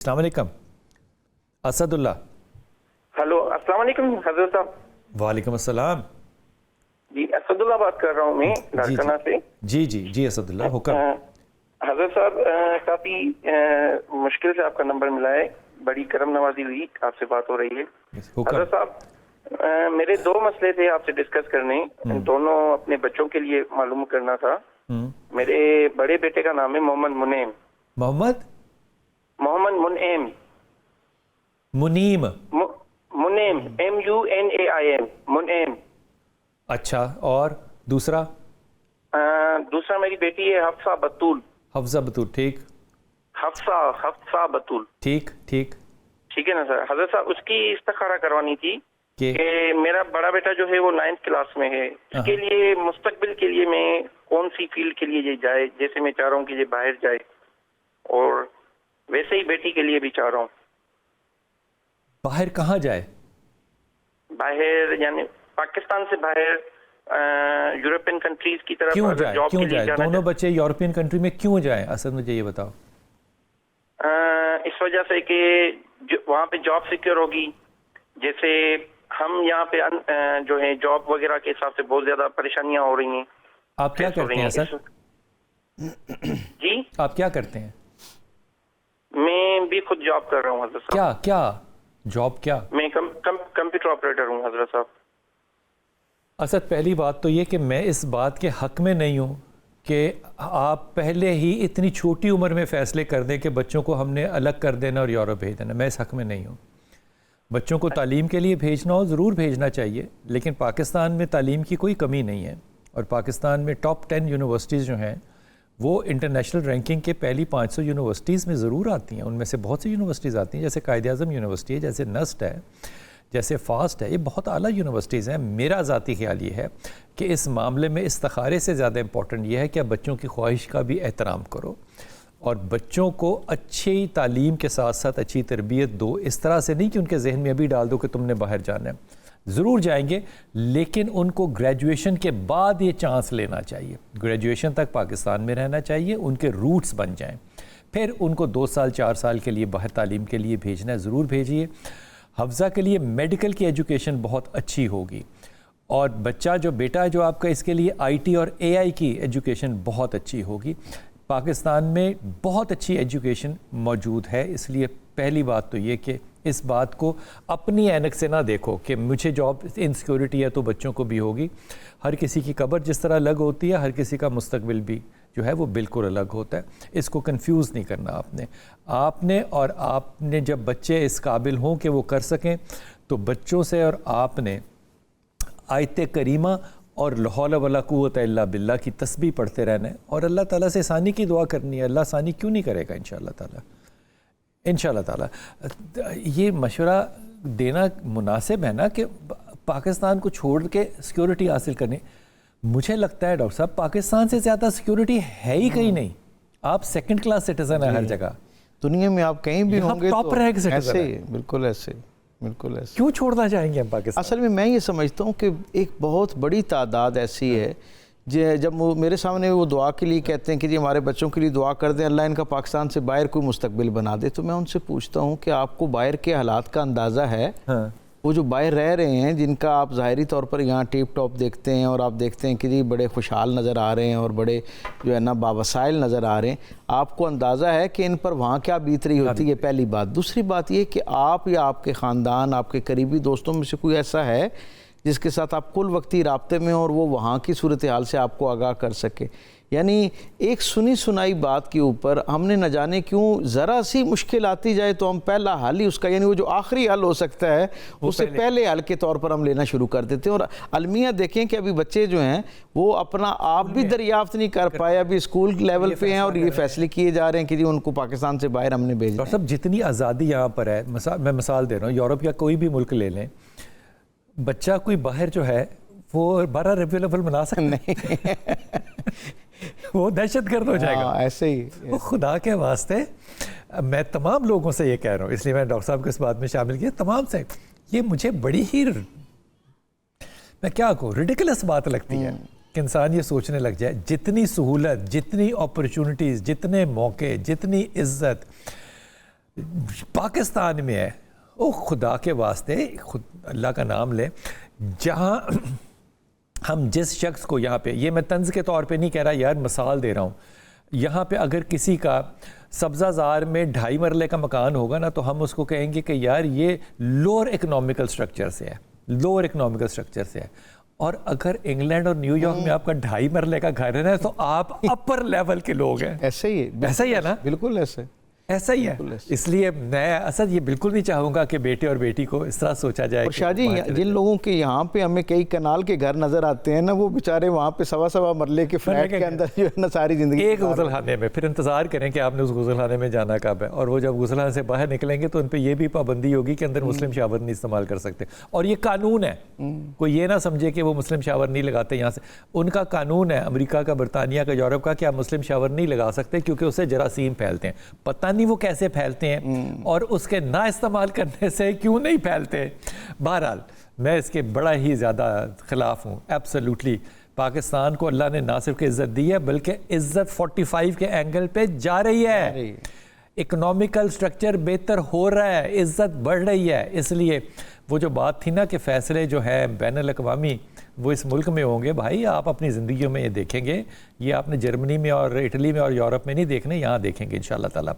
अस्सलाम वालेकुम असदुल्ला। हेलो अस्सलाम वालेकुम हजरत साहब। वालेकुम अस्सलाम। जी असदुल्ला बात कर रहा हूँ मैं लाड़काना से। जी असदुल्ला हुक्म। हजरत साहब काफ़ी मुश्किल से आपका नंबर मिला है, बड़ी करम नवाजी हुई आपसे बात हो रही है। हजरत साहब मेरे दो मसले थे आपसे डिस्कस करने, दोनों अपने बच्चों के लिए मालूम करना था। मेरे बड़े बेटे का नाम है मोहम्मद मुनीम। मोहम्मद मुनीम मुनीम मुनीम MUNAIM मुनीम। अच्छा, और दूसरा? दूसरा मेरी बेटी है हफ्सा बतूल। हफ्सा बतूल, ठीक। हफ्सा बतूल, ठीक ठीक ठीक है ना सर। हजरत साहब उसकी इस्तिखारा करवानी थी कि मेरा बड़ा बेटा जो है वो 9th क्लास में है, इसके लिए मुस्तकबिल के लिए मैं कौन सी फील्ड के लिए ये जाए। जैसे मैं चाह रहा हूँ कि ये बाहर जाए, और वैसे ही बेटी के लिए भी चाह रहा हूँ। बाहर कहाँ जाए? बाहर यानी पाकिस्तान से बाहर यूरोपियन कंट्रीज की तरफ क्यों अगर जाए? जॉब क्यों के लिए जाए? जाना दोनों बच्चे यूरोपियन कंट्री में क्यों जाए? असल मुझे ये बताओ। इस वजह से कि वहाँ पे जॉब सिक्योर होगी। जैसे हम यहाँ पे जो है जॉब वगैरह के हिसाब से बहुत ज्यादा परेशानियां हो रही हैं। आप क्या करते हैं सर? जी आप क्या करते हैं? मैं भी खुद जॉब कर रहा हूँ हजरत साहब। क्या क्या जॉब क्या? मैं कंप्यूटर ऑपरेटर हूँ हजरत साहब। असद, पहली बात तो ये कि मैं इस बात के हक में नहीं हूँ कि आप पहले ही इतनी छोटी उम्र में फ़ैसले कर दें कि बच्चों को हमने अलग कर देना और यूरोप भेज देना। मैं इस हक में नहीं हूँ। बच्चों को तालीम के लिए भेजना हो ज़रूर भेजना चाहिए, लेकिन पाकिस्तान में तालीम की कोई कमी नहीं है, और पाकिस्तान में टॉप 10 यूनिवर्सिटीज़ जो हैं वो इंटरनेशनल रैंकिंग के पहली 500 यूनिवर्सिटीज़ में ज़रूर आती हैं। उनमें से बहुत सी यूनिवर्सिटीज़ आती हैं, जैसे कायद-ए-आज़म यूनिवर्सिटी है, जैसे नस्ट है, जैसे फास्ट है। ये बहुत आला यूनिवर्सिटीज़ हैं। मेरा ज़ाती ख्याल ये है कि इस मामले में इस्तिखारे से ज़्यादा इंपॉर्टेंट ये है कि आप बच्चों की ख्वाहिश का भी एहतराम करो और बच्चों को अच्छी तालीम के साथ साथ अच्छी तरबियत दो। इस तरह से नहीं कि उनके जहन में अभी डाल दो कि तुमने बाहर जाना है। ज़रूर जाएंगे, लेकिन उनको ग्रेजुएशन के बाद ये चांस लेना चाहिए। ग्रेजुएशन तक पाकिस्तान में रहना चाहिए, उनके रूट्स बन जाएं, फिर उनको 2 साल 4 साल के लिए बाहर तालीम के लिए भेजना है, ज़रूर भेजिए। हफ्ज़ा के लिए मेडिकल की एजुकेशन बहुत अच्छी होगी, और बच्चा जो बेटा है जो आपका, इसके लिए IT और AI की एजुकेशन बहुत अच्छी होगी। पाकिस्तान में बहुत अच्छी एजुकेशन मौजूद है, इसलिए पहली बात तो ये कि इस बात को अपनी ऐनक से ना देखो कि मुझे जॉब इनसिक्योरिटी है तो बच्चों को भी होगी। हर किसी की कब्र जिस तरह अलग होती है, हर किसी का मुस्तकबिल भी जो है वो बिल्कुल अलग होता है। इसको कंफ्यूज नहीं करना आपने जब बच्चे इस काबिल हों कि वो कर सकें, तो बच्चों से और आपने आयत करीमा और ला हौला वला कुव्वता इल्ला बिल्लाह की तस्बीह पढ़ते रहना है, और अल्लाह ताला से आसानी की दुआ करनी है। अल्लाह आसानी क्यों नहीं करेगा इंशाअल्लाह ताला। ये मशवरा देना मुनासिब है ना कि पाकिस्तान को छोड़ के सिक्योरिटी हासिल करने। मुझे लगता है डॉक्टर साहब, पाकिस्तान से ज़्यादा सिक्योरिटी है ही कहीं नहीं। आप 2nd क्लास सिटीज़न है हर जगह दुनिया में, आप कहीं भी होंगे टॉप रैंक सिटीज़न है। बिल्कुल ऐसे क्यों छोड़ना चाहेंगे हम पाकिस्तान? असल में मैं ये समझता हूँ कि एक बहुत बड़ी तादाद ऐसी है जब मेरे सामने वो दुआ के लिए कहते हैं कि जी हमारे बच्चों के लिए दुआ कर दें, अल्लाह इनका पाकिस्तान से बाहर कोई मुस्तकबिल बना दे, तो मैं उनसे पूछता हूँ कि आपको बाहर के हालात का अंदाज़ा है? हाँ। वो जो बाहर रह रहे हैं, जिनका आप ज़ाहरी तौर पर यहाँ टिप टॉप देखते हैं और आप देखते हैं कि जी बड़े खुशहाल नज़र आ रहे हैं और बड़े जो है ना बावसाइल नज़र आ रहे हैं, आपको अंदाज़ा है कि इन पर वहाँ क्या बीत रही होती है? पहली बात। दूसरी बात ये कि आप या आपके ख़ानदान, आपके करीबी दोस्तों में से कोई ऐसा है जिसके साथ आप कुल वक्ती राब्ते में और वो वहाँ की सूरत हाल से आपको आगाह कर सके? यानी एक सुनी सुनाई बात के ऊपर हमने न जाने क्यों ज़रा सी मुश्किल आती जाए तो हम पहला हल ही उसका, यानी वो जो आखिरी हल हो सकता है उससे पहले हल के तौर पर हम लेना शुरू कर देते हैं। और अलमिया देखें कि अभी बच्चे जो हैं वो अपना आप भी दरियाफ्त नहीं कर पाए, अभी स्कूल लेवल पे हैं और ये फैसले किए जा रहे हैं कि जी उनको पाकिस्तान से बाहर हमने भेजना है। सब जितनी आज़ादी यहाँ पर है, मैं मिसाल दे रहा हूँ, यूरोप या कोई भी मुल्क ले लें, बच्चा कोई बाहर जो है वो 12 रबीउल अव्वल मना सकता नहीं वो दहशतगर्द हो जाएगा। ऐसे ही वो खुदा के वास्ते, मैं तमाम लोगों से ये कह रहा हूँ, इसलिए मैंने डॉक्टर साहब को इस बात में शामिल किया, तमाम से। ये मुझे बड़ी ही, मैं क्या कहूँ, रिडिकुलस बात लगती है कि इंसान ये सोचने लग जाए जितनी सहूलत, जितनी अपॉर्चुनिटीज़, जितने मौके, जितनी इज्जत पाकिस्तान में है, ओ खुदा के वास्ते खुद अल्लाह का नाम ले, जहाँ हम जिस शख्स को यहाँ पे, ये मैं तंज के तौर पे नहीं कह रहा यार, मिसाल दे रहा हूँ, यहाँ पे अगर किसी का सब्ज़ाज़ार में 2.5 मरले का मकान होगा ना, तो हम उसको कहेंगे कि यार ये लोअर इकोनॉमिकल स्ट्रक्चर से है, लोअर इकोनॉमिकल स्ट्रक्चर से है। और अगर इंग्लैंड और न्यूयॉर्क में आपका 2.5 मरले का घर है ना, तो आप अपर लेवल के लोग हैं। ऐसे ही है, ऐसा ही है ना, बिल्कुल ऐसे, ऐसा ही है। इसलिए मैं असद ये बिल्कुल नहीं चाहूँगा कि बेटे और बेटी को इस तरह सोचा जाए। और शाह जी, जिन लोगों के यहाँ पे हमें कई कनाल के घर नजर आते हैं ना, वो बेचारे वहाँ पे 1.25 मरले के फ्लैट के अंदर जो है ना सारी जिंदगी एक गुसलखाने में, फिर इंतजार करें कि आपने उस गुसलखाने में जाना कब है, और वो जब गुसलखाने से बाहर निकलेंगे तो उन पर यह भी पाबंदी होगी कि अंदर मुस्लिम शावर नहीं इस्तेमाल कर सकते। और ये कानून है, कोई ये ना समझे कि वो मुस्लिम शावर नहीं लगाते यहाँ से, उनका कानून है अमेरिका का, बरतानिया का, यूरोप का, कि आप मुस्लिम शावर नहीं लगा सकते क्योंकि उससे जरासीम फैलते हैं। पता नहीं वो कैसे फैलते हैं और उसके ना इस्तेमाल करने से क्यों नहीं फैलते। बहरहाल मैं इसके बड़ा ही ज़्यादा खिलाफ हूँ, एब्सोल्युटली। पाकिस्तान को अल्लाह ने ना सिर्फ इज़्ज़त दी है बल्कि इज़्ज़त 45 के एंगल पे जा रही है। इकोनॉमिकल स्ट्रक्चर बेहतर हो रहा है, इज़्ज़त बढ़ रही है। इसलिए वो जो बात थी ना कि फ़ैसले जो है बैनुल अक़वामी वो इस मुल्क में होंगे, भाई आप अपनी ज़िंदगियों में ये देखेंगे, ये आपने जर्मनी में और इटली में और यूरोप में नहीं देखने, यहाँ देखेंगे इंशाअल्लाह ताला।